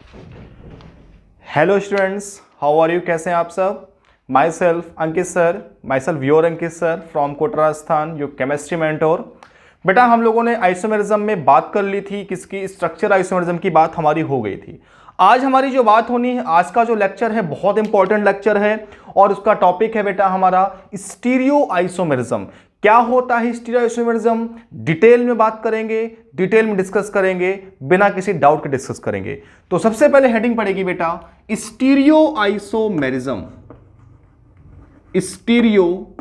Hello students, how are you? कैसे हैं आप सब? Myself Ankit sir, myself your Ankit sir from Kota Rajasthan, your chemistry mentor. बेटा, हम लोगों ने आइसोमेरिज्म में बात कर ली थी, किसकी? स्ट्रक्चर आइसोमेरिज्म की बात हमारी हो गई थी। आज हमारी जो बात होनी है, आज का जो लेक्चर है बहुत इंपॉर्टेंट लेक्चर है और उसका टॉपिक है बेटा हमारा स्टीरियो आइसोमेरिज्म। क्या होता है स्टीरियो आइसोमेरिज्म? डिटेल में बात करेंगे, डिटेल में डिस्कस करेंगे, बिना किसी डाउट के डिस्कस करेंगे। तो सबसे पहले हेडिंग पड़ेगी बेटा stereo isomerism. Stereo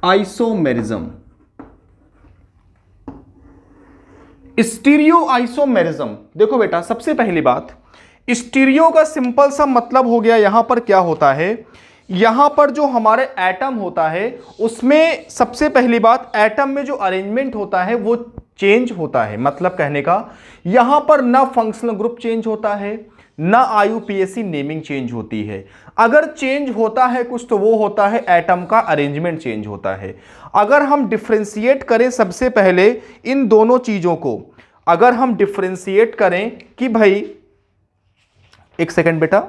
isomerism. Stereo isomerism, देखो बेटा, सबसे पहली बात, स्टीरियो का सिंपल सा मतलब हो गया, यहां पर क्या होता है, यहां पर जो हमारे एटम होता है उसमें सबसे पहली बात, एटम में जो अरेंजमेंट होता है वो चेंज होता है। मतलब कहने का, यहां पर ना फंक्शनल ग्रुप चेंज होता है, ना आईयूपीएसी नेमिंग चेंज होती है। अगर चेंज होता है कुछ तो वो होता है एटम का अरेंजमेंट चेंज होता है। अगर हम डिफरेंशिएट करें सबसे पहले इन दोनों चीजों को, अगर हम डिफरेंशिएट करें कि भाई, एक सेकंड बेटा,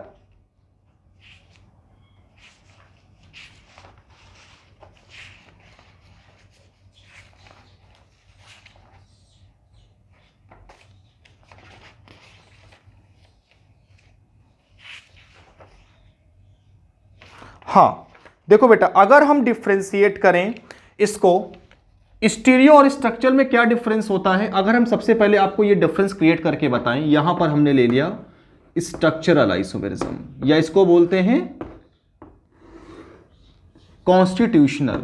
हाँ देखो बेटा, अगर हम डिफरेंशिएट करें इसको, स्टीरियो और स्ट्रक्चर में क्या डिफरेंस होता है, अगर हम सबसे पहले आपको ये डिफरेंस क्रिएट करके बताएं। यहां पर हमने ले लिया स्ट्रक्चरल आइसोमेरिज्म, या इसको बोलते हैं कॉन्स्टिट्यूशनल।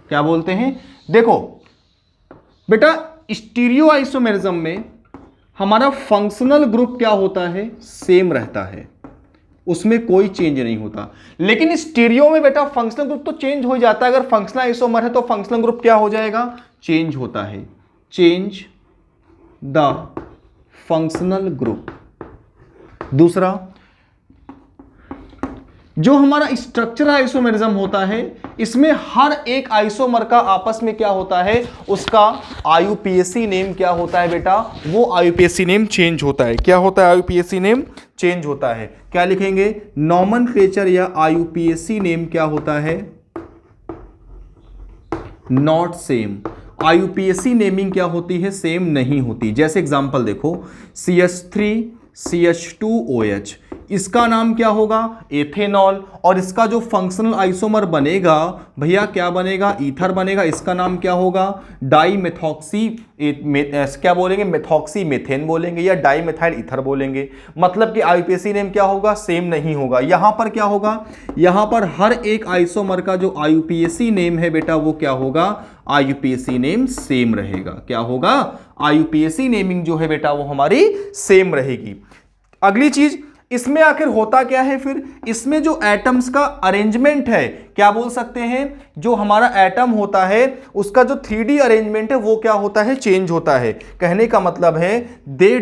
क्या बोलते हैं? देखो बेटा, स्टीरियो आइसोमेरिज्म में हमारा फंक्शनल ग्रुप क्या होता है? सेम रहता है, उसमें कोई चेंज नहीं होता। लेकिन स्टीरियो में बेटा फंक्शनल ग्रुप तो चेंज हो जाता है। अगर फंक्शनल आइसोमर है तो फंक्शनल ग्रुप क्या हो जाएगा? चेंज होता है। Change the functional group. दूसरा, जो हमारा स्ट्रक्चरल आइसोमेरिज्म होता है, इसमें हर एक आइसोमर का आपस में क्या होता है, उसका आईयूपीएसी नेम क्या होता है बेटा? वो आईयूपीएसी नेम चेंज होता है। क्या होता है? आईयूपीएसी नेम चेंज होता है। क्या लिखेंगे? नॉमेनक्लेचर या आईयूपीएसी नेम क्या होता है? Not same. आईयूपीएसी नेमिंग क्या होती है? सेम नहीं होती। जैसे एग्जांपल देखो, CH3 CH2OH, इसका नाम क्या होगा? एथेनॉल। और इसका जो फंक्शनल आइसोमर बनेगा भैया, क्या बनेगा? ईथर बनेगा। इसका नाम क्या होगा? डाई मेथॉक्सी, क्या बोलेंगे? मेथॉक्सी मेथेन बोलेंगे, या डाई मेथाइल ईथर बोलेंगे। मतलब कि आईयूपीएसी नेम क्या होगा? सेम नहीं होगा। यहां पर क्या होगा? यहां पर हर एक आइसोमर का जो आईयूपीएसी नेम है बेटा, वो क्या होगा? आईयूपीएसी नेम सेम रहेगा। क्या होगा? आईयूपीएसी नेमिंग जो है बेटा वो हमारी सेम रहेगी। अगली चीज, इसमें आखिर होता क्या है फिर? इसमें जो एटम्स का अरेंजमेंट है, क्या बोल सकते हैं, जो हमारा एटम होता है उसका जो 3D अरेंजमेंट है वो क्या होता है? चेंज होता है। कहने का मतलब है they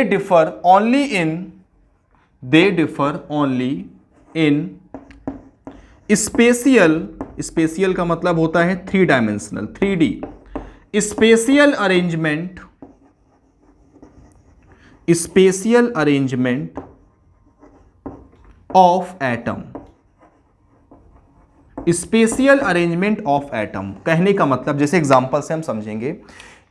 differ only in spatial का मतलब होता है 3 dimensional, 3D spatial arrangement of atom. Spatial arrangement of atom कहने का मतलब, जैसे एग्जांपल से हम समझेंगे।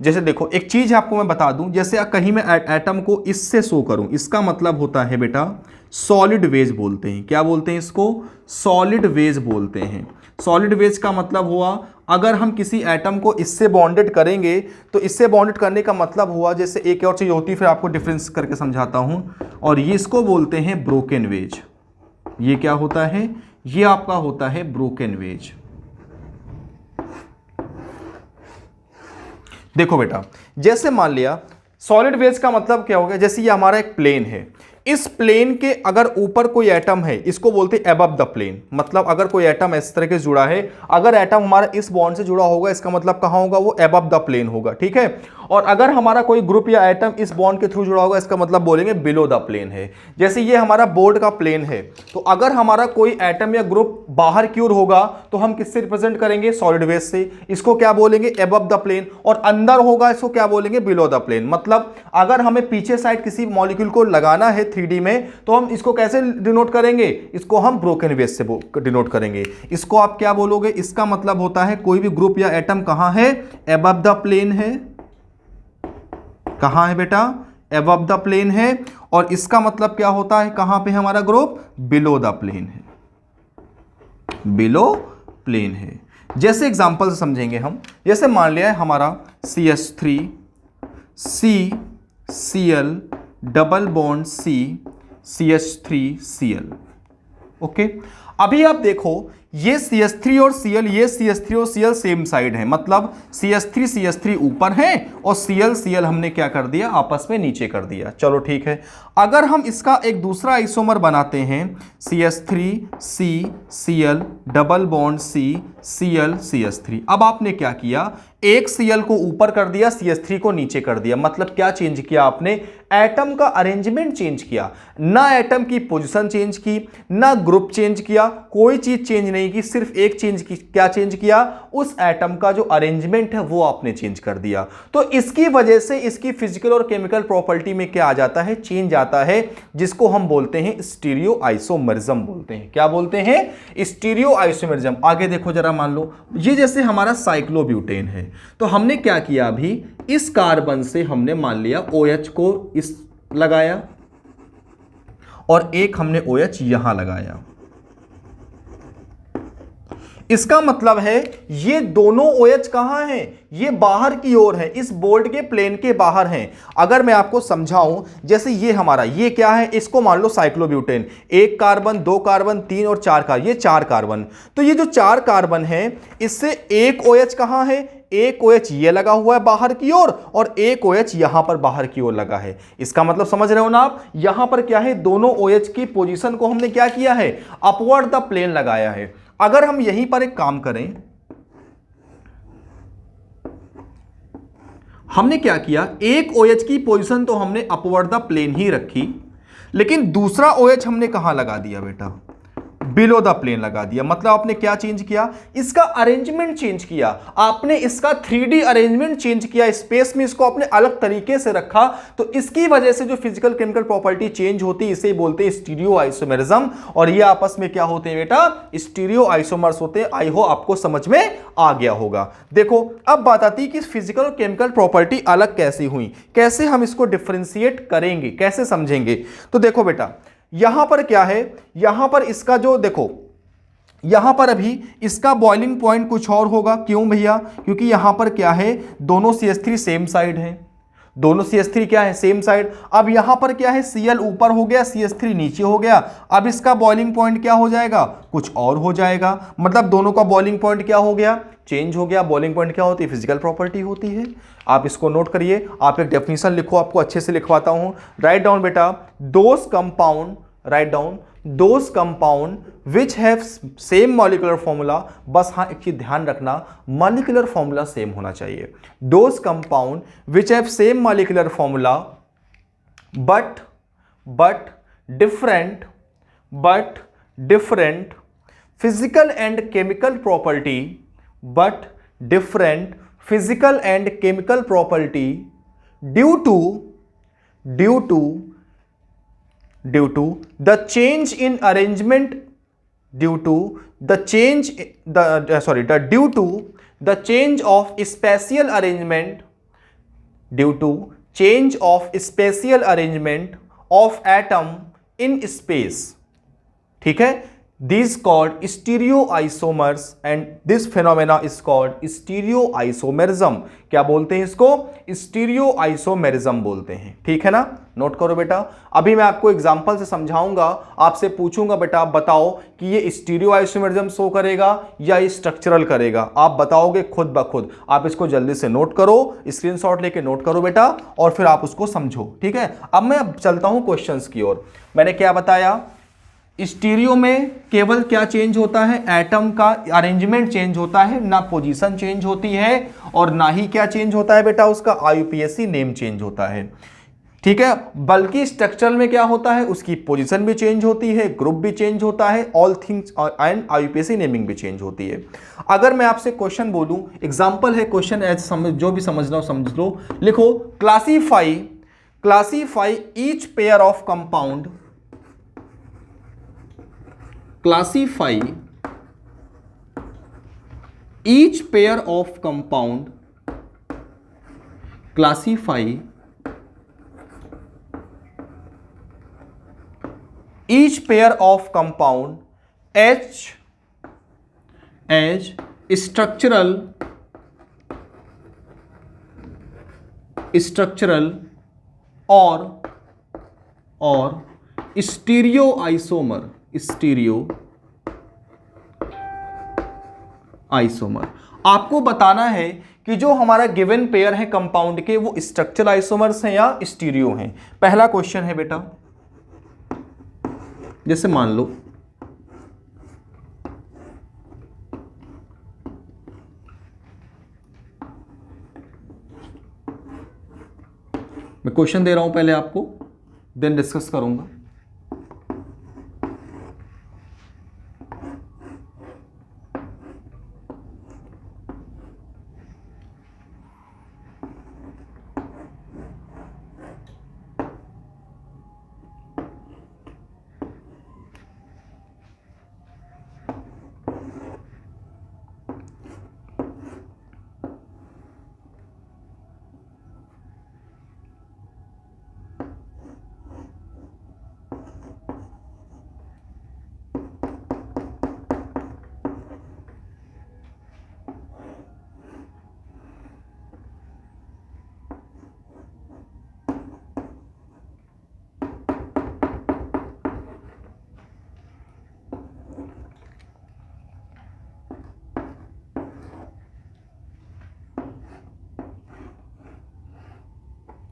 जैसे देखो, एक चीज आपको मैं बता दूं, जैसे कहीं मैं एटम को इससे शो करूं, इसका मतलब होता है बेटा सॉलिड वेज बोलते हैं। क्या बोलते हैं इसको? सॉलिड वेज बोलते हैं। सॉलिड वेज का मतलब हुआ, अगर हम किसी एटम को इससे बॉन्डेड करेंगे तो इससे बॉन्डेड करने का मतलब हुआ, जैसे एक और चीज होती है, फिर आपको डिफरेंस करके समझाता हूं, और ये इसको बोलते हैं ब्रोकन वेज। ये क्या होता है? ये आपका होता है ब्रोकन वेज। देखो बेटा, जैसे मान लिया सॉलिड वेज का मतलब क्या हो गया, जैसे ये हमारा एक प्लेन है, इस प्लेन के अगर ऊपर कोई एटम है, इसको बोलते हैं अबव द प्लेन। मतलब अगर कोई एटम इस तरह से जुड़ा है, अगर एटम हमारा इस बॉन्ड से जुड़ा होगा, इसका मतलब कहां होगा? वो अबव द प्लेन होगा। ठीक है। और अगर हमारा कोई ग्रुप या एटम इस बॉन्ड के थ्रू जुड़ा होगा, इसका मतलब बोलेंगे बिलो द प्लेन है। जैसे ये हमारा बोर्ड का प्लेन है, तो अगर हमारा कोई एटम या ग्रुप बाहर की ओर होगा तो हम किससे रिप्रेजेंट करेंगे? सॉलिड वेस्ट से। इसको क्या बोलेंगे? Above the plane. और अंदर होगा, इसको क्या बोलेंगे? Below the plane. मतलब अगर हमें पीछे साइड किसी मॉलिक्यूल को लगाना है 3D में, तो हम इसको कैसे डिनोट करेंगे? इसको हम ब्रोकन वेस्ट से डिनोट करेंगे। इसको आप क्या बोलोगे? इसका मतलब होता है कोई भी ग्रुप या एटम कहां है? अबव द प्लेन है। कहां है बेटा? अबव द प्लेन है। और इसका मतलब क्या होता है? कहां पे हमारा ग्रुप? बिलो द प्लेन है। बिलो प्लेन है। जैसे एग्जांपल से समझेंगे हम, जैसे मान लिया है हमारा CH3 CCl double bond C CH3Cl। Okay, अभी आप देखो ये CH3 और Cl, ये CH3 और Cl सेम साइड है, मतलब CH3 ऊपर है और Cl हमने क्या कर दिया? आपस में नीचे कर दिया। चलो ठीक है। अगर हम इसका एक दूसरा आइसोमर बनाते हैं CH3CCl double bond C Cl CH3, अब आपने क्या किया? एक Cl को ऊपर कर दिया, CH3 को नीचे कर दिया। मतलब क्या चेंज किया आपने? एटम का अरेंजमेंट चेंज किया। ना एटम की पोजीशन चेंज की, ना ग्रुप चेंज किया, कोई चीज चेंज नहीं की, सिर्फ एक चेंज की। क्या चेंज किया? उस एटम का जो अरेंजमेंट है वो आपने चेंज कर दिया। तो इसकी वजह से इसकी फिजिकल और केमिकल प्रॉपर्टी में क्या आ जाता है? चेंज आता है, जिसको हम बोलते हैं स्टीरियो आइसोमरिज्म बोलते हैं। क्या बोलते हैं? Stereo isomerism. आगे देखो जरा, मान लो ये जैसे हमारा साइक्लोब्यूटेन है, तो हमने क्या किया? अभी इस कार्बन से हमने मान लिया OH को इस लगाया और एक हमने OH यहां लगाया। इसका मतलब है ये दोनों OH कहां हैं? ये बाहर की ओर है, इस बोर्ड के प्लेन के बाहर हैं। अगर मैं आपको समझाऊं, जैसे ये हमारा ये क्या है? इसको मान लो साइक्लोब्यूटेन, 1 कार्बन 2 कार्बन 3 और 4 कार्बन, ये 4 कार्बन। तो ये जो 4 कार्बन है, इससे एक OH कहां है? एक OH ये लगा हुआ है बाहर की ओर और एक OH यहां पर बाहर की ओर लगा है। इसका मतलब समझ रहे हो ना आप? यहां पर क्या है? दोनों OH की पोजीशन को हमने क्या किया है? अपवर्ड द प्लेन लगाया है। अगर हम यहीं पर एक काम करें, हमने क्या किया? एक OH की पोजीशन तो हमने अपवर्ड द प्लेन ही रखी, लेकिन दूसरा OH हमने कहां लगा दिया बेटा? बिलो द प्लेन लगा दिया। मतलब आपने क्या चेंज किया? इसका अरेंजमेंट चेंज किया। आपने इसका 3D अरेंजमेंट चेंज किया, स्पेस में इसको आपने अलग तरीके से रखा। तो इसकी वजह से जो फिजिकल केमिकल प्रॉपर्टी चेंज होती है, इसे बोलते हैं स्टीरियो आइसोमेरिज्म। और ये आपस में क्या होते हैं बेटा? स्टीरियो आइसोमर्स होते हैं। आई होप आपको समझ में आ गया होगा। देखो, अब बात आती है कि फिजिकल और केमिकल प्रॉपर्टी अलग कैसे हुई, कैसे हम इसको डिफरेंशिएट करेंगे, कैसे समझेंगे। तो देखो बेटा, यहां पर क्या है? यहां पर इसका जो देखो, यहां पर अभी इसका बॉइलिंग पॉइंट कुछ और होगा। क्यों भैया? क्योंकि यहां पर क्या है? दोनों CH3 सेम साइड है। दोनों CH3 क्या है? Same side. अब यहां पर क्या है? Cl ऊपर हो गया, CH3 नीचे हो गया। अब इसका बॉइलिंग पॉइंट क्या हो जाएगा? कुछ और हो जाएगा। मतलब दोनों का बॉइलिंग पॉइंट क्या हो गया? चेंज हो गया। बॉइलिंग पॉइंट क्या होती है? फिजिकल प्रॉपर्टी होती है। आप इसको नोट करिए। आप एक डेफिनेशन लिखो, आपको अच्छे से लिखवाता हूं। राइट डाउन बेटा, those compound, write down those compound which have same molecular formula. बस हाँ, एक चीज ध्यान रखना, मॉलिक्यूलर फॉर्मूला सेम होना चाहिए। Those compound which have same molecular formula but different physical and chemical property, but different physical and chemical property due to the change in arrangement, due to the change of spatial arrangement, due to change of spatial arrangement of atom in space। ठीक है? These called stereoisomers and this phenomena is called stereoisomerism। क्या बोलते हैं इसको? stereoisomerism बोलते हैं। ठीक है ना? नोट करो बेटा। अभी मैं आपको एग्जांपल से समझाऊंगा, आपसे पूछूंगा बेटा बताओ कि ये stereoisomerism शो करेगा या ये स्ट्रक्चरल करेगा। आप बताओगे खुद ब खुद। आप इसको जल्दी से नोट करो, स्क्रीनशॉट लेके नोट करो बेटा, और फिर आप उसको समझो। ठीक है? अब मैं चलता हूं क्वेश्चंस की ओर। मैंने क्या बताया? स्टीरियो में केवल क्या चेंज होता है, एटम का अरेंजमेंट चेंज होता है, ना पोजीशन चेंज होती है और ना ही क्या चेंज होता है बेटा, उसका आईयूपीएसी नेम चेंज होता है। ठीक है, बल्कि स्ट्रक्चरल में क्या होता है, उसकी पोजीशन भी चेंज होती है, ग्रुप भी चेंज होता है, all things and IUPAC naming भी चेंज होती है। अगर मैं आपसे क्वेश्चन बोलूं, एग्जांपल है क्वेश्चन, ऐसे समझ, जो भी समझना हो समझ लो, लिखो classify each pair of compound, classify each pair of compound, classify each pair of compound as structural or stereoisomer, आपको बताना है कि जो हमारा गिवन पेयर है कंपाउंड के, वो स्ट्रक्चरल आइसोमर्स हैं या स्टीरियो हैं। पहला क्वेश्चन है बेटा, जैसे मान लो मैं क्वेश्चन दे रहा हूं पहले आपको, देन डिस्कस करूंगा।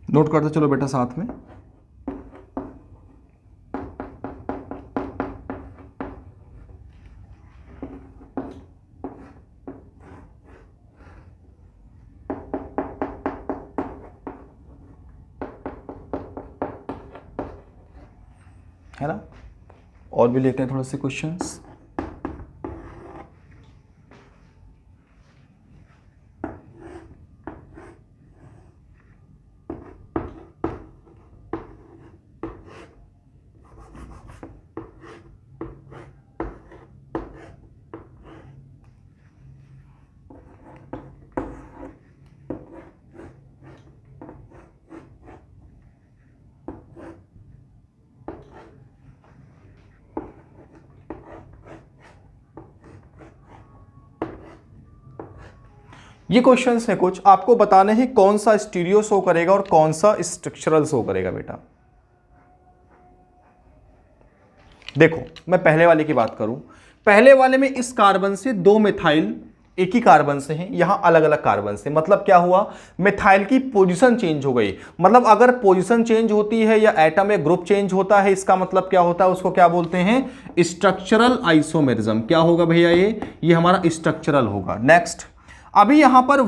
नोट करते चलो बेटा साथ में। है ना, और भी लेते हैं थोड़े से क्वेश्चंस। ये क्वेश्चंस हैं कुछ, आपको बताने हैं कौन सा स्टीरियो शो करेगा और कौन सा स्ट्रक्चरल शो करेगा बेटा। देखो मैं पहले वाले की बात करूं, पहले वाले में इस कार्बन से दो मिथाइल एक ही कार्बन से हैं, यहां अलग अलग कार्बन से, मतलब क्या हुआ, मिथाइल की पोजीशन चेंज हो गई। मतलब अगर पोजीशन चेंज होती है या एटम या ग्रुप चेंज होता है, इसका मतलब क्या होता है, उसको क्या बोलते हैं, स्ट्रक्चरल आइसोमेरिज्म। क्या होगा भैया, ये हमारा स्ट्रक्चरल होगा। नेक्स्ट, अभी यहां पर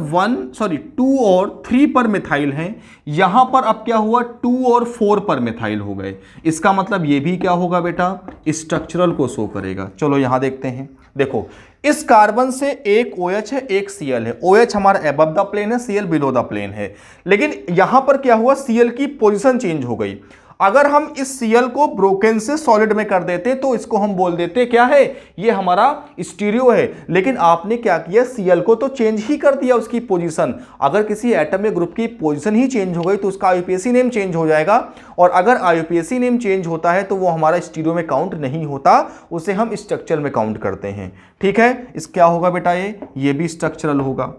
2 और 3 पर मिथाइल हैं, यहां पर अब क्या हुआ, 2 और 4 पर मिथाइल हो गए। इसका मतलब ये भी क्या होगा बेटा, स्ट्रक्चरल को शो करेगा। चलो यहां देखते हैं। देखो इस कार्बन से एक OH है, एक Cl है। OH हमारा अबव द प्लेन है, Cl बिलो द प्लेन है। लेकिन यहां पर क्या हुआ, Cl की पोजीशन चेंज हो गई। अगर हम इस Cl को ब्रोकन से सॉलिड में कर देते तो इसको हम बोल देते क्या है, ये हमारा स्टीरियो है। लेकिन आपने क्या किया, Cl को तो चेंज ही कर दिया उसकी पोजीशन। अगर किसी एटम या ग्रुप की पोजीशन ही चेंज हो गई तो उसका आईयूपीएसी नेम चेंज हो जाएगा, और अगर आईयूपीएसी नेम चेंज होता है तो वो हमारा स्टीरियो में काउंट नहीं होता, उसे हम स्ट्रक्चरल में काउंट करते हैं। ठीक है, इस क्या होगा बेटा, ये भी स्ट्रक्चरल होगा।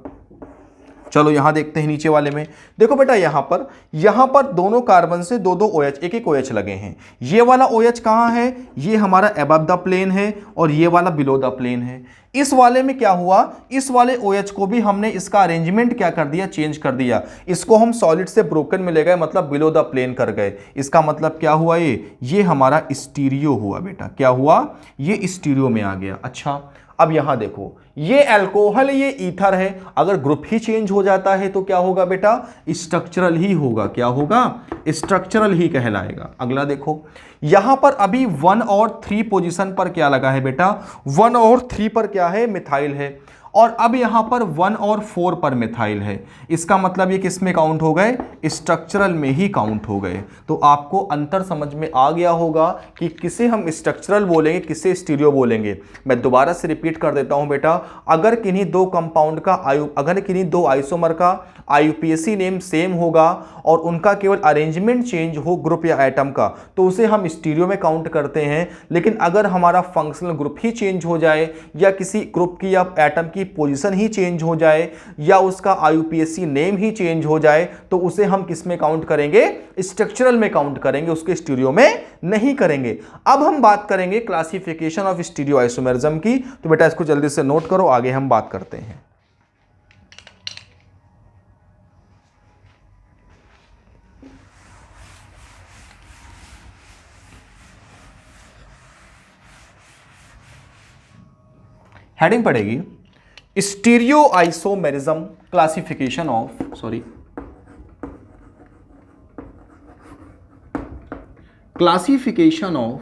चलो यहां देखते हैं नीचे वाले में। देखो बेटा यहां पर दोनों कार्बन से दो दो OH, एक एक OH लगे हैं। ये वाला OH कहां है? ये हमारा अबव द प्लेन है और ये वाला बिलो द प्लेन है। इस वाले में क्या हुआ, इस वाले OH को भी हमने इसका अरेंजमेंट क्या कर दिया, चेंज कर दिया। इसको हम सॉलिड से ब्रोकन में ले गए, मतलब बिलो द प्लेन कर गए। इसका मतलब क्या हुआ, ये हमारा स्टीरियो हुआ बेटा। क्या हुआ, ये स्टीरियो में आ गया। अच्छा अब यहां देखो, ये अल्कोहल, ये ईथर है। अगर ग्रुप ही चेंज हो जाता है तो क्या होगा बेटा, स्ट्रक्चरल ही होगा। क्या होगा, स्ट्रक्चरल ही कहलाएगा। अगला देखो, यहां पर अभी 1 और 3 पोजीशन पर क्या लगा है बेटा, 1 और 3 पर क्या है, मिथाइल है। और अब यहां पर 1 और 4 पर मिथाइल है। इसका मतलब ये किस में काउंट हो गए, स्ट्रक्चरल में ही काउंट हो गए। तो आपको अंतर समझ में आ गया होगा कि किसे हम स्ट्रक्चरल बोलेंगे, किसे स्टीरियो बोलेंगे। मैं दोबारा से रिपीट कर देता हूं बेटा, अगर किन्हीं दो कंपाउंड का अगर किन्हीं दो आइसोमर का IUPAC नेम सेम होगा और उनका केवल अरेंजमेंट चेंज हो ग्रुप या एटम का, तो उसे हम स्टीरियो में काउंट करते हैं। लेकिन अगर हमारा फंक्शनल ग्रुप ही चेंज हो जाए या किसी ग्रुप की या एटम की पोजीशन ही चेंज हो जाए या उसका IUPAC नेम ही चेंज हो जाए, तो उसे हम किस में काउंट करेंगे, स्ट्रक्चरल में काउंट करेंगे, उसके स्टीरियो में नहीं करेंगे। अब हम बात करेंगे क्लासिफिकेशन ऑफ स्टीरियो आइसोमेरिज्म की। तो बेटा इसको जल्दी से नोट करो, आगे हम बात करते हैं। हेडिंग पड़ेगी stereo isomerism classification of classification of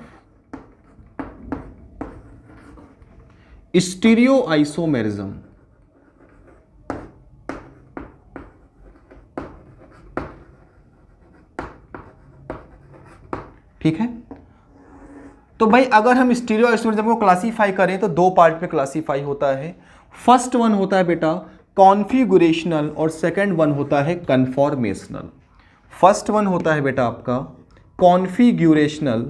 stereo isomerism. ठीक है, तो भाई अगर हम स्टीरियो आइसोमेरिज्म को क्लासीफाई करें तो दो पार्ट में क्लासीफाई होता है। फर्स्ट वन होता है बेटा कॉन्फ़िगरेशनल और सेकंड वन होता है कन्फॉर्मेशनल। फर्स्ट वन होता है बेटा आपका कॉन्फ़िगरेशनल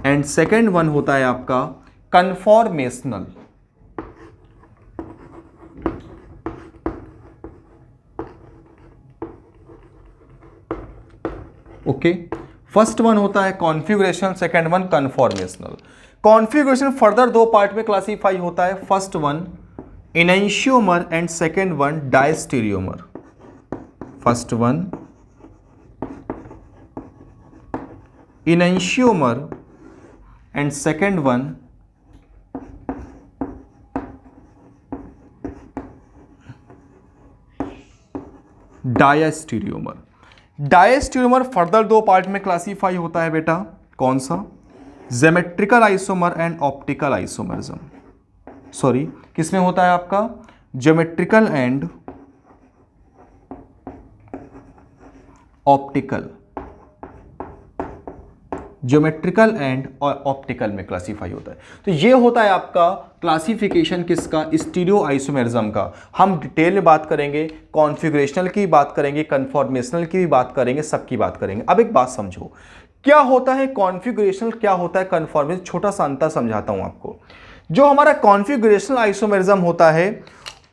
एंड सेकंड वन होता है आपका कन्फॉर्मेशनल। ओके, फर्स्ट वन होता है configuration, second one conformational. Configuration further दो पार्ट में क्लासीफाई होता है। First one enantiomer and second one diastereomer. First one enantiomer and second one diastereomer. Diastereomer further दो पार्ट में क्लासीफाई होता है बेटा, कौन सा, geometrical isomer and optical isomerism. Sorry, किसमें होता है आपका geometrical and optical, geometrical and और ऑप्टिकल में क्लासीफाई होता है। तो ये होता है आपका क्लासिफिकेशन किसका, स्टीरियो आइसोमेरिज्म का। हम डिटेल में बात करेंगे, कॉन्फ़िगरेशनल की बात करेंगे, कन्फॉर्मेशनल की भी बात करेंगे, सबकी बात करेंगे। अब एक बात समझो, क्या होता है कॉन्फ़िगरेशनल, क्या होता है कन्फॉर्मेशनल। छोटा सा अंतर समझाता हूं आपको। जो हमारा कॉन्फ़िगरेशनल आइसोमेरिज्म होता है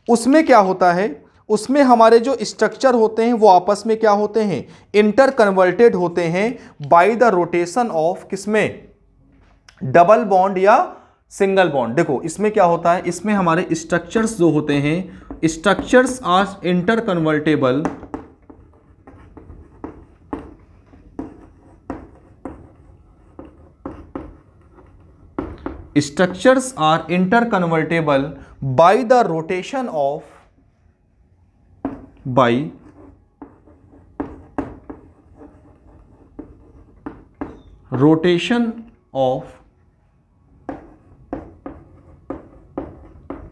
उसमें क्या होता है, उसमें हमारे जो स्ट्रक्चर होते हैं वो आपस में क्या होते हैं, इंटर कन्वर्टेड होते हैं बाय द रोटेशन ऑफ किसमें, डबल बॉन्ड या सिंगल बॉन्ड। देखो इसमें क्या होता है, इसमें हमारे स्ट्रक्चर्स जो होते हैं, structures are interconvertible structures are interconvertible by the rotation of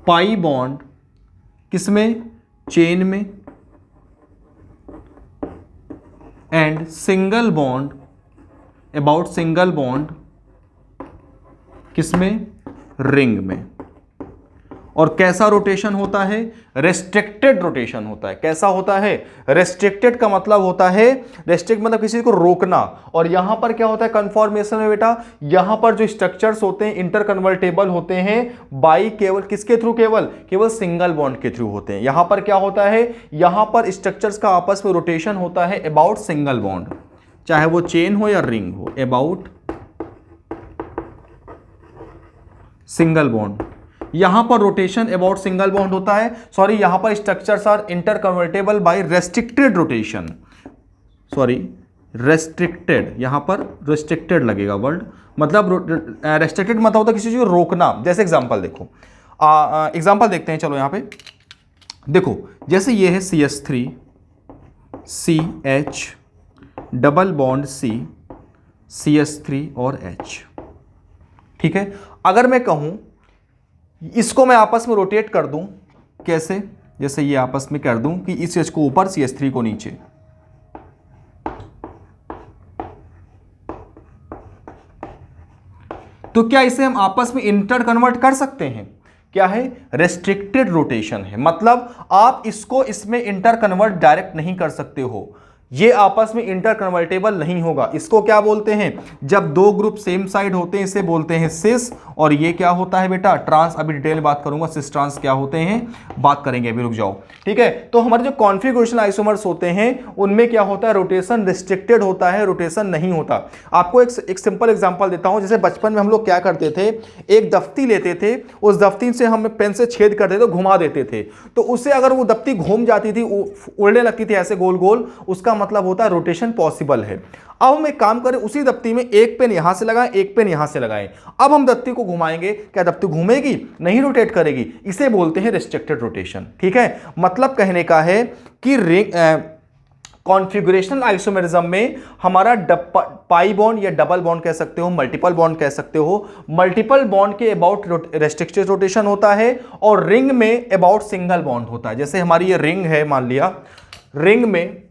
pi bond किसमें, चेन में, and single bond about single bond किसमें, रिंग में। और कैसा रोटेशन होता है? रेस्ट्रिक्टेड रोटेशन होता है। कैसा होता है? रेस्ट्रिक्टेड का मतलब होता है, रेस्ट्रिक्ट मतलब किसी को रोकना। और यहां पर क्या होता है कन्फॉर्मेशन में बेटा? यहां पर जो स्ट्रक्चर्स होते हैं इंटर कन्वर्टेबल होते हैं बाई केवल किसके थ्रू? केवल सिंगल बॉन्ड के थ्रू होते हैं। यहां पर क्या होता है? यहां पर स्ट्रक्चर्स का आपस में रोटेशन होता है अबाउट सिंगल बॉन्ड, चाहे वो चेन हो या रिंग हो, अबाउट सिंगल बॉन्ड। यहां पर रोटेशन अबाउट सिंगल बॉन्ड होता है। सॉरी, यहां पर structures are interconvertible by restricted rotation. Sorry, restricted, यहां पर रेस्ट्रिक्टेड लगेगा वर्ड, मतलब रेस्ट्रिक्टेड मतलब होता है किसी चीज को रोकना। जैसे एग्जांपल देखो, एग्जांपल देखते हैं। चलो यहां पे देखो, जैसे ये है CH3 CH double bond C CH3 और H, ठीक है। अगर मैं कहूं इसको मैं आपस में रोटेट कर दूं, कैसे? जैसे ये आपस में कर दूं कि इस H को ऊपर CH3 को नीचे, तो क्या इसे हम आपस में इंटर कन्वर्ट कर सकते हैं? क्या है? रेस्ट्रिक्टेड रोटेशन है, मतलब आप इसको इसमें इंटर कन्वर्ट डायरेक्ट नहीं कर सकते हो, ये आपस में इंटर कन्वर्टेबल नहीं होगा। इसको क्या बोलते हैं? जब दो ग्रुप सेम साइड होते हैं इसे बोलते हैं सिस, और ये क्या होता है बेटा? ट्रांस। अभी डिटेल में बात करूंगा सिस ट्रांस क्या होते हैं, बात करेंगे, अभी रुक जाओ, ठीक है। तो हमारे जो कॉन्फ़िगरेशन आइसोमर्स होते हैं उनमें क्या होता है? रोटेशन रिस्ट्रिक्टेड होता है, रोटेशन नहीं होता। आपको एक सिंपल एग्जांपल देता हूं। जैसे बचपन में हम लोग क्या करते थे, एक दफ्ती लेते थे, उस दफ्ती से हम पेन से छेद करते थे, घुमा देते थे, तो उससे अगर वो दफ्ती घूम जाती थी, उड़ने लगती थी ऐसे गोल गोल, उसका मतलब होता है रोटेशन पॉसिबल है। अब हम एक काम करें, उसी दफ्ती में एक पेन यहां से लगाएं, एक पेन यहां से लगाएं। अब हम दफ्ती को घुमाएंगे, क्या दफ्ती घूमेगी? नहीं रोटेट करेगी। इसे बोलते हैं रिस्ट्रिक्टेड रोटेशन, ठीक है। मतलब कहने का है कि कॉन्फ़िगरेशनल आइसोमेरिज्म में हमारा पाई बॉन्ड या डबल बॉन्ड कह सकते हो, मल्टीपल बॉन्ड कह सकते हो। मल्टीपल बॉन्ड के अबाउट रेस्ट्रिक्टेड रोटेशन होता है, और रिंग में अबाउट सिंगल बॉन्ड होता है। जैसे हमारी ये रिंग है, मान लिया रिंग में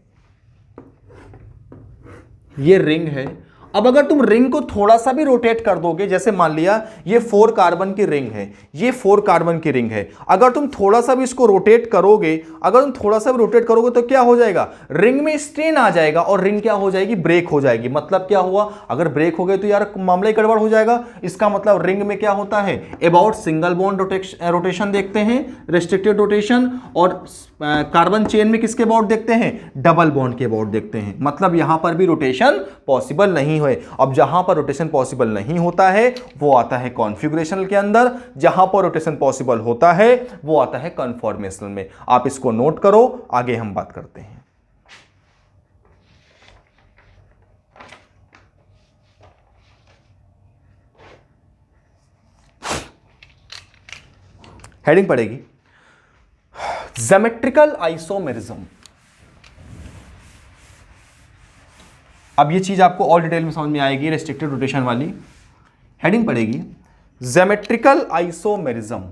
ये रिंग है। अब अगर तुम रिंग को थोड़ा सा भी रोटेट कर दोगे, जैसे मान लिया ये 4 कार्बन की रिंग है, ये 4 कार्बन की रिंग है, अगर तुम थोड़ा सा भी इसको रोटेट करोगे, अगर तुम थोड़ा सा भी रोटेट करोगे तो क्या हो जाएगा? रिंग में स्ट्रेन आ जाएगा और रिंग क्या हो जाएगी? ब्रेक हो जाएगी। मतलब क्या हुआ? अगर ब्रेक हो गए तो यार मामला ही गड़बड़ हो जाएगा। इसका मतलब रिंग में क्या होता है? अबाउट सिंगल बॉन्ड रोटेशन देखते हैं, रेस्ट्रिक्टेड रोटेशन, और कार्बन चेन में किसके अबाउट देखते हैं? डबल बॉन्ड के अबाउट देखते हैं। मतलब यहां पर भी रोटेशन पॉसिबल नहीं है। अब जहां पर रोटेशन पॉसिबल नहीं होता है वो आता है कॉन्फ़िगरेशनल के अंदर, जहां पर रोटेशन पॉसिबल होता है वो आता है कन्फॉर्मेशनल में। आप इसको नोट करो, आगे हम बात करते हैं। हेडिंग पड़ेगी ज्योमेट्रिकल आइसोमेरिज्म। अब ये चीज आपको और डिटेल में समझ में आएगी, रेस्ट्रिक्टेड रोटेशन वाली। हेडिंग पड़ेगी ज्योमेट्रिकल आइसोमेरिज्म।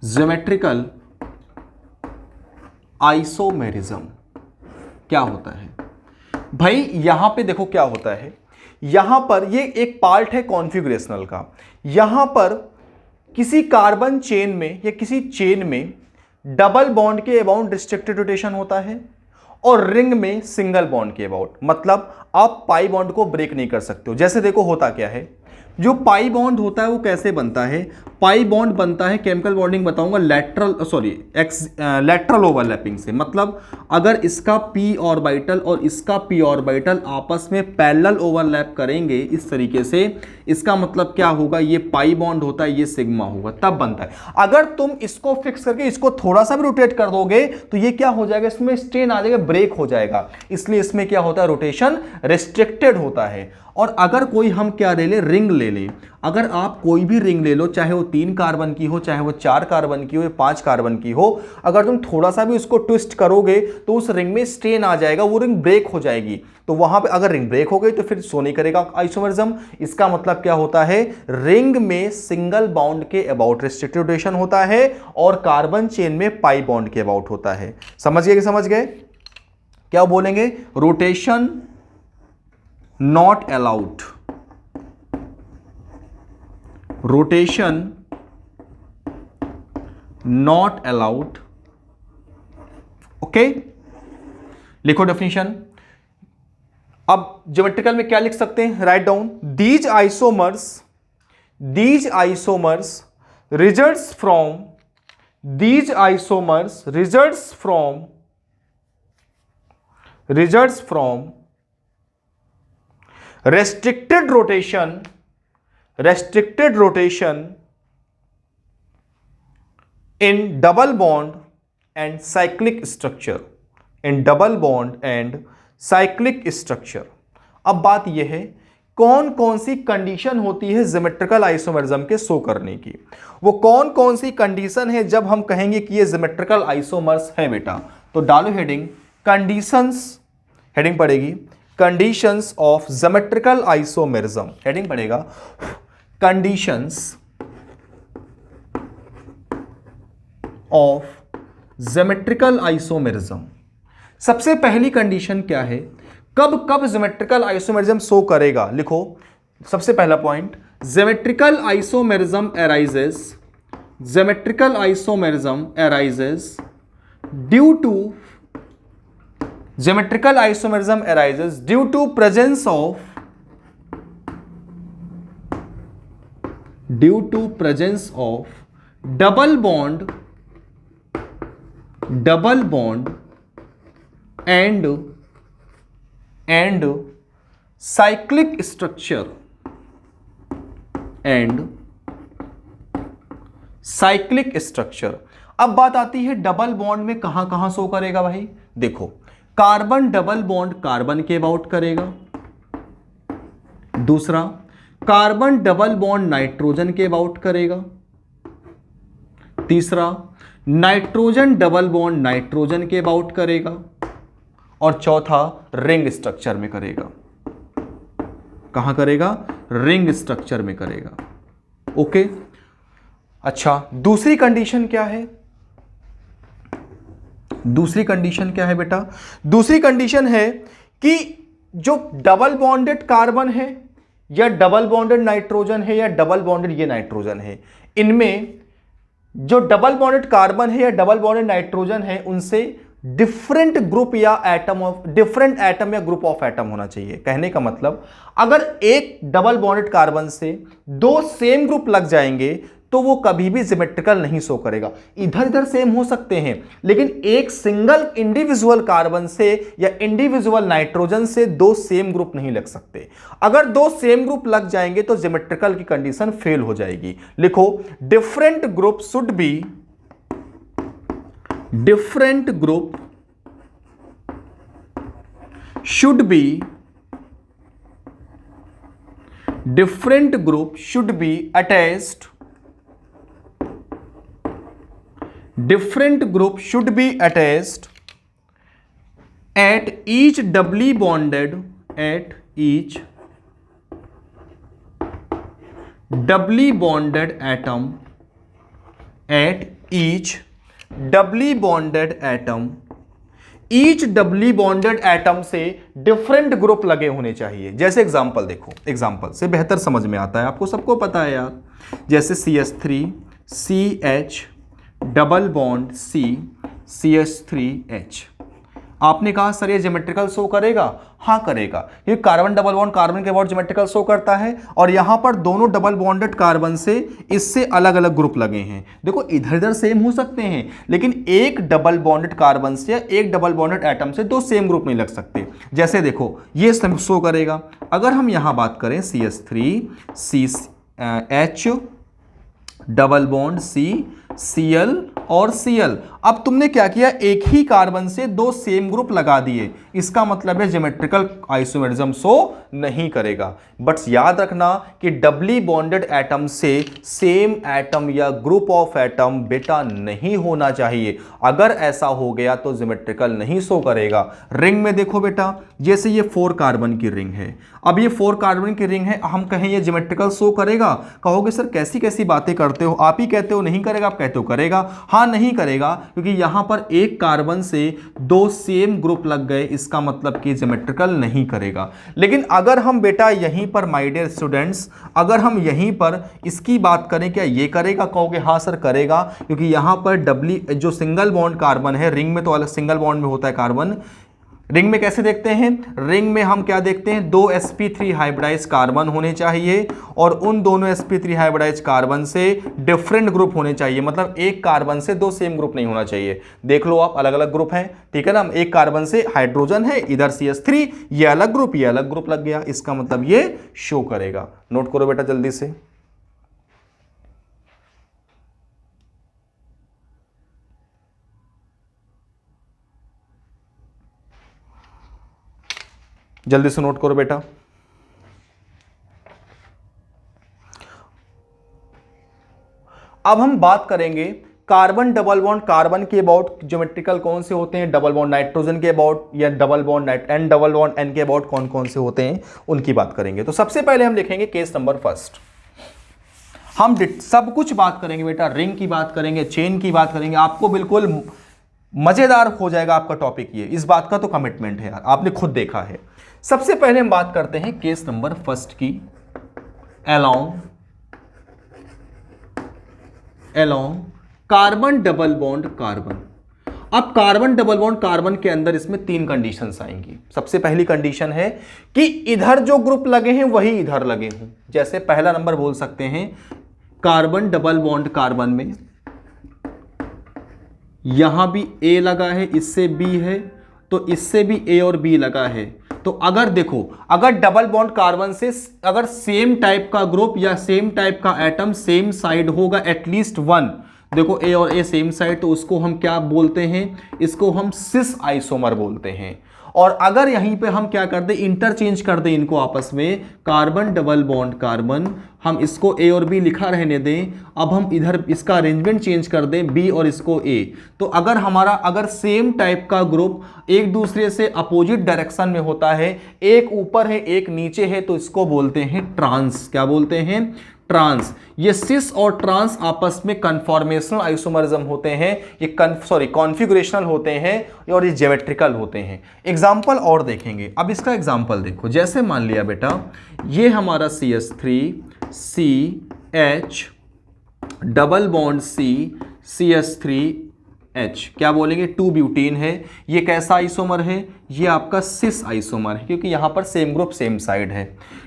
ज्योमेट्रिकल आइसोमेरिज्म क्या होता है भाई? यहां पे देखो क्या होता है, यहां पर ये एक पार्ट है कॉन्फ़िगरेशनल का। यहां पर किसी कार्बन चेन में या किसी चेन में डबल बॉन्ड के अबाउट रिस्ट्रिक्टेड रोटेशन होता है, और रिंग में सिंगल बॉन्ड के अबाउट। मतलब आप पाई बॉन्ड को ब्रेक नहीं कर सकते हो। जैसे देखो होता क्या है, जो पाई बॉन्ड होता है वो कैसे बनता है? पाई बॉन्ड बनता है, केमिकल बॉन्डिंग बताऊंगा, लैटरल ओवरलैपिंग से। मतलब अगर इसका p ऑर्बिटल और इसका p ऑर्बिटल आपस में पैरेलल ओवरलैप करेंगे इस तरीके से, इसका मतलब क्या होगा? ये पाई बॉन्ड होता है, ये सिग्मा होगा, तब बनता है। अगर तुम इसको फिक्स करके इसको थोड़ा सा भी रोटेट कर दोगे तो ये क्या हो जाएगा? इसमें स्ट्रेन आ जाएगा, ब्रेक हो जाएगा। इसलिए इसमें क्या होता है? रोटेशन रिस्ट्रिक्टेड होता है। और अगर कोई हम क्या ले ले? रिंग ले ले। अगर आप कोई भी रिंग ले लो, चाहे वो 3 कार्बन की हो, चाहे वो 4 कार्बन की हो या 5 कार्बन की हो, अगर तुम थोड़ा सा भी उसको ट्विस्ट करोगे तो उस रिंग में स्ट्रेन आ जाएगा, वो रिंग ब्रेक हो जाएगी। तो वहां पे अगर रिंग ब्रेक हो गई तो फिर सो नहीं करेगा आइसोमेरिज्म। इसका मतलब क्या होता है? रिंग में सिंगल बॉन्ड के अबाउट रिस्ट्रिक्टेड रोटेशन होता है और कार्बन चेन में पाई बॉन्ड के अबाउट होता है। समझ गए कि समझ गए? क्या बोलेंगे? Rotation not allowed, rotation not allowed. Okay, लिखो डेफिनेशन। अब ज्योमेट्रिकल में क्या लिख सकते हैं? Write down, these isomers results from these isomers results from restricted rotation in double bond and cyclic structure, अब बात यह है कौन कौन सी कंडीशन होती है ज्योमेट्रिकल आइसोमरिज्म के शो करने की। वो कौन कौन सी कंडीशन है जब हम कहेंगे कि ये ज्योमेट्रिकल आइसोमर्स है बेटा? तो डालो हेडिंग कंडीशंस, हेडिंग पड़ेगी conditions of geometrical isomerism, heading पड़ेगा कंडीशंस ऑफ ज्योमेट्रिकल आइसोमरिज्म। सबसे पहली कंडीशन क्या है? कब कब ज्योमेट्रिकल आइसोमरिज्म शो करेगा? लिखो सबसे पहला point, geometrical isomerism arises due to presence of double bond and cyclic structure अब बात आती है डबल बॉन्ड में कहां कहां शो करेगा भाई? देखो, कार्बन डबल बॉन्ड कार्बन के अबाउट करेगा, दूसरा कार्बन डबल बॉन्ड नाइट्रोजन के अबाउट करेगा, तीसरा नाइट्रोजन डबल बॉन्ड नाइट्रोजन के अबाउट करेगा, और चौथा रिंग स्ट्रक्चर में करेगा। कहां करेगा? रिंग स्ट्रक्चर में करेगा। ओके, अच्छा दूसरी कंडीशन क्या है? दूसरी कंडीशन क्या है बेटा? दूसरी कंडीशन है कि जो डबल बॉन्डेड कार्बन है या डबल बॉन्डेड नाइट्रोजन है या डबल बॉन्डेड ये नाइट्रोजन है, इनमें जो डबल बॉन्डेड कार्बन है या डबल बॉन्डेड नाइट्रोजन है उनसे डिफरेंट ग्रुप या डिफरेंट एटम या ग्रुप ऑफ एटम होना चाहिए। कहने का मतलब अगर एक डबल बॉन्डेड कार्बन से दो सेम ग्रुप लग जाएंगे तो वो कभी भी सिमेट्रिकल नहीं शो करेगा। इधर इधर सेम हो सकते हैं लेकिन एक सिंगल इंडिविजुअल कार्बन से या इंडिविजुअल नाइट्रोजन से दो सेम ग्रुप नहीं लग सकते। अगर दो सेम ग्रुप लग जाएंगे तो सिमेट्रिकल की कंडीशन फेल हो जाएगी। लिखो different group should be different group should be attached at each doubly bonded atom each doubly bonded atom से डिफरेंट ग्रुप लगे होने चाहिए। जैसे एग्जांपल देखो, एग्जांपल से बेहतर समझ में आता है, आपको सबको पता है यार। जैसे CH3 CH double bond C CH3H। आपने कहा सर ये ज्योमेट्रिकल शो करेगा? हाँ करेगा, ये कार्बन डबल बॉन्ड कार्बन के अबाउट ज्योमेट्रिकल शो करता है और यहां पर दोनों डबल बॉन्डेड कार्बन से इससे अलग अलग ग्रुप लगे हैं। देखो इधर इधर सेम हो सकते हैं लेकिन एक डबल बॉन्डेड कार्बन से या एक डबल बॉन्डेड एटम से दो सेम ग्रुप नहीं लग सकते। जैसे देखो ये शो करेगा। अगर हम यहां बात करें CH3 CH double bond C Cl और Cl, अब तुमने क्या किया, एक ही कार्बन से दो सेम ग्रुप लगा दिए, इसका मतलब है ज्योमेट्रिकल आइसोमरिज्म शो नहीं करेगा। बट याद रखना कि डबली बॉन्डेड एटम से सेम एटम या ग्रुप ऑफ एटम बेटा नहीं होना चाहिए। अगर ऐसा हो गया तो ज्योमेट्रिकल नहीं शो करेगा। रिंग में देखो बेटा, जैसे ये 4 कार्बन की रिंग है, अब ये 4 कार्बन की रिंग है, हम कहें ये ज्योमेट्रिकल शो करेगा? कहोगे सर कैसी कैसी बातें करते हो, आप ही कहते हो नहीं करेगा, आप कहते हो करेगा। हाँ हाँ नहीं करेगा, क्योंकि यहां पर एक कार्बन से दो सेम ग्रुप लग गए, इसका मतलब कि ज्योमेट्रिकल नहीं करेगा। लेकिन अगर हम बेटा यहीं पर माय डियर स्टूडेंट्स, अगर हम यहीं पर इसकी बात करें, क्या ये करेगा? कहोगे हाँ सर करेगा, क्योंकि यहां पर डबली जो सिंगल बॉन्ड कार्बन है, रिंग में तो अलग सिंगल बॉन्ड में होता है कार्बन, रिंग में कैसे देखते हैं? रिंग में हम क्या देखते हैं? दो sp3 हाइब्रिडाइज कार्बन होने चाहिए और उन दोनों sp3 हाइब्रिडाइज कार्बन से डिफरेंट ग्रुप होने चाहिए, मतलब एक कार्बन से दो सेम ग्रुप नहीं होना चाहिए। देख लो आप, अलग अलग ग्रुप हैं, ठीक है ना। एक कार्बन से हाइड्रोजन है, इधर CH3, ये अलग ग्रुप लग गया, इसका मतलब ये शो करेगा। नोट करो बेटा जल्दी से। जल्दी से नोट करो बेटा। अब हम बात करेंगे कार्बन डबल बॉन्ड कार्बन के अबाउट ज्योमेट्रिकल कौन से होते हैं, डबल बॉन्ड नाइट्रोजन के अबाउट, या double bond N double bond N के अबाउट कौन कौन से होते हैं, उनकी बात करेंगे। तो सबसे पहले हम लिखेंगे केस नंबर फर्स्ट। हम सब कुछ बात करेंगे बेटा, रिंग की बात करेंगे, चेन की बात करेंगे, आपको बिल्कुल मजेदार हो जाएगा आपका टॉपिक। ये इस बात का तो कमिटमेंट है यार, आपने खुद देखा है। सबसे पहले हम बात करते हैं केस नंबर फर्स्ट की, along carbon double bond carbon. अब कार्बन डबल बॉन्ड कार्बन के अंदर इसमें तीन कंडीशंस आएंगी। सबसे पहली कंडीशन है कि इधर जो ग्रुप लगे हैं वही इधर लगे हों। जैसे पहला नंबर बोल सकते हैं, कार्बन डबल बॉन्ड कार्बन में यहां भी A लगा है, इससे B है, तो इससे भी A और B लगा है। तो अगर देखो, अगर डबल बॉन्ड कार्बन से अगर सेम टाइप का ग्रुप या सेम टाइप का एटम सेम साइड होगा एटलीस्ट वन, देखो A और A सेम साइड, तो उसको हम क्या बोलते हैं? इसको हम सिस आइसोमर बोलते हैं। और अगर यहीं पे हम क्या कर दें, इंटरचेंज कर दें इनको आपस में, कार्बन डबल बॉन्ड कार्बन, हम इसको A और B लिखा रहने दें, अब हम इधर इसका अरेंजमेंट चेंज कर दें, B और इसको A, तो अगर सेम टाइप का ग्रुप एक दूसरे से अपोजिट डायरेक्शन में होता है, एक ऊपर है एक नीचे है, तो इसको बोलते हैं ट्रांस। क्या बोलते हैं? ट्रांस। ये सिस और ट्रांस आपस में कन्फॉर्मेशनल आइसोमरिज्म होते हैं, ये कॉन्फिगरेशनल होते हैं और ये ज्योमेट्रिकल होते हैं। एग्जाम्पल और देखेंगे। अब इसका एग्जाम्पल देखो, जैसे मान लिया बेटा ये हमारा CH3 CH double bond C CH3H, क्या बोलेंगे? 2 ब्यूटीन है। ये कैसा आइसोमर है? ये आपका सिस आइसोमर है, क्योंकि यहां पर सेम ग्रुप सेम साइड है,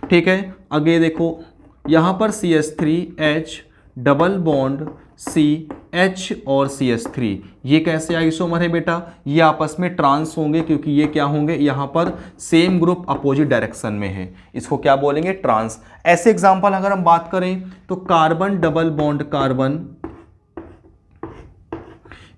ठीक है। आगे देखो, यहां पर CH3H डबल बॉन्ड CH और CH3, ये कैसे आइसोमर है बेटा? ये आपस में ट्रांस होंगे, क्योंकि ये क्या होंगे? यहां पर सेम ग्रुप अपोजिट डायरेक्शन में है, इसको क्या बोलेंगे? ट्रांस। ऐसे एग्जांपल अगर हम बात करें तो कार्बन डबल बॉन्ड कार्बन,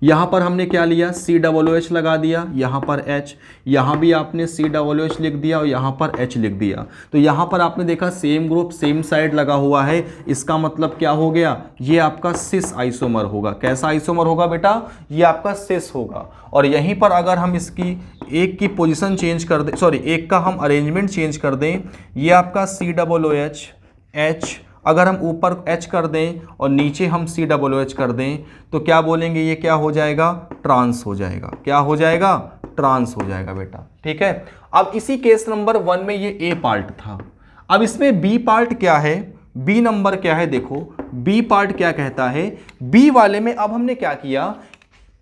यहां पर हमने क्या लिया? COOH लगा दिया, यहां पर H, यहां भी आपने COOH लिख दिया और यहां पर H लिख दिया। तो यहां पर आपने देखा सेम ग्रुप सेम साइड लगा हुआ है, इसका मतलब क्या हो गया? ये आपका सिस आइसोमर होगा। कैसा आइसोमर होगा बेटा? ये आपका सिस होगा। और यहीं पर अगर हम इसकी एक की पोजीशन चेंज कर दें, सॉरी एक का हम अरेंजमेंट चेंज कर दें, ये आपका COOH H, अगर हम ऊपर H कर दें और नीचे हम COOH कर दें, तो क्या बोलेंगे? ये क्या हो जाएगा? ट्रांस हो जाएगा। क्या हो जाएगा? ट्रांस हो जाएगा बेटा, ठीक है। अब इसी केस नंबर 1 में ये A पार्ट था। अब इसमें B पार्ट क्या है? B नंबर क्या है? देखो B पार्ट क्या कहता है? B वाले में अब हमने क्या किया,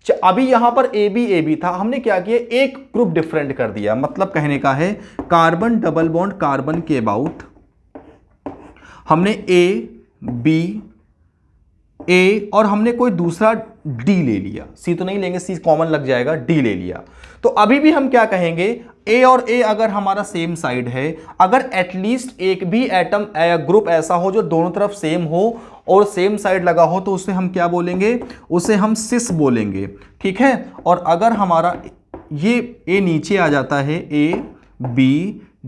अभी यहां पर AB था, हमने क्या किया? एक ग्रुप डिफरेंट कर दिया। मतलब कहने का है कार्बन डबल बॉन्ड कार्बन के अबाउट हमने A और हमने कोई दूसरा D ले लिया। C तो नहीं लेंगे, C कॉमन लग जाएगा, D ले लिया। तो अभी भी हम क्या कहेंगे? A और A अगर हमारा सेम साइड है, अगर एटलीस्ट एक भी एटम ग्रुप ऐसा हो जो दोनों तरफ सेम हो और सेम साइड लगा हो, तो उसे हम क्या बोलेंगे? उसे हम सिस बोलेंगे, ठीक है। और अगर हमारा ये A नीचे आ जाता है, A B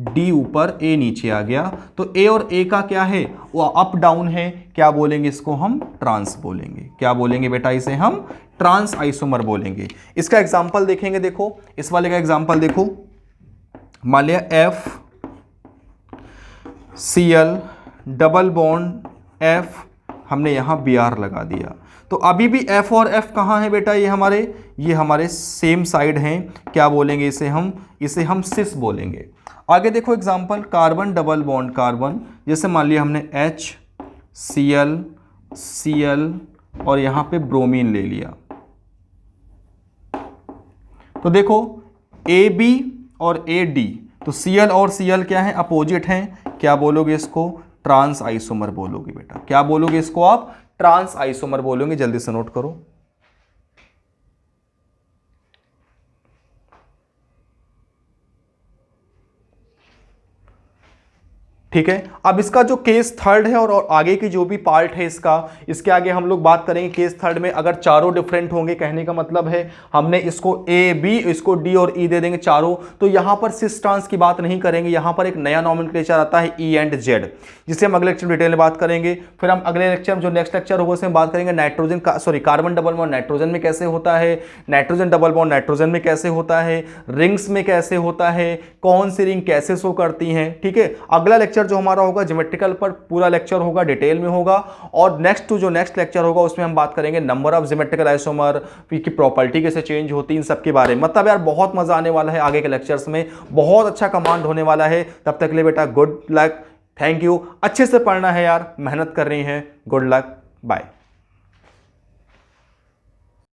D ऊपर, A नीचे आ गया, तो A और A का क्या है? वो अप डाउन है, क्या बोलेंगे? इसको हम ट्रांस बोलेंगे। क्या बोलेंगे बेटा? इसे हम ट्रांस आइसोमर बोलेंगे। इसका एग्जांपल देखेंगे, देखो इस वाले का एग्जांपल देखो। मान लिया FCl डबल बॉन्ड F, हमने यहां Br लगा दिया, तो अभी भी F और F कहाँ है बेटा, ये हमारे सेम साइड हैं, क्या बोलेंगे इसे हम सिस बोलेंगे। आगे देखो example, carbon double bond carbon, जैसे मान लिया हमने H Cl और यहाँ पे ब्रोमीन ले लिया, तो देखो AB और AD, तो Cl और Cl क्या है, अपोजिट हैं, क्या बोलोगे इसको, ट्रांस आइसोमर बोलोगे बेटा, क्या बोलोगे इसको आप, ट्रांस आइसोमर बोलोगे। जल्दी से नोट करो। ठीक है, अब इसका जो केस थर्ड है और आगे की जो भी पार्ट है इसके आगे हम लोग बात करेंगे। केस थर्ड में अगर चारों डिफरेंट होंगे, कहने का मतलब है हमने इसको ए बी, इसको डी और ई दे देंगे चारों, तो यहां पर सिस ट्रांस की बात नहीं करेंगे, यहां पर एक नया नॉमेनक्लेचर आता है ई एंड जेड, जिसे हम अगले लेक्चर में डिटेल में बात करेंगे। फिर हम अगले लेक्चर में जो नेक्स्ट लेक्चर होगा उसमें बात करेंगे नाइट्रोजन का, sorry, carbon double bond nitrogen में कैसे होता है, नाइट्रोजन डबल बॉन्ड नाइट्रोजन में कैसे होता है, रिंग्स में कैसे होता है, कौन सी रिंग कैसे शो करती हैं। ठीक है, अगला लेक्चर जो हमारा होगा ज्योमेट्रिकल पर पूरा लेक्चर होगा, डिटेल में होगा। और जो नेक्स्ट लेक्चर होगा उसमें हम बात करेंगे नंबर ऑफ ज्योमेट्रिकल आइसोमर की प्रॉपर्टी कैसे चेंज होती है, इन सब के बारे में। मतलब यार बहुत मजा आने वाला है आगे के लेक्चर्स में, बहुत अच्छा कमांड होने वाला है। तब तक के लिए बेटा गुड लक, थैंक यू, अच्छे से पढ़ना है यार, मेहनत कर रही है, गुड लक, बाय।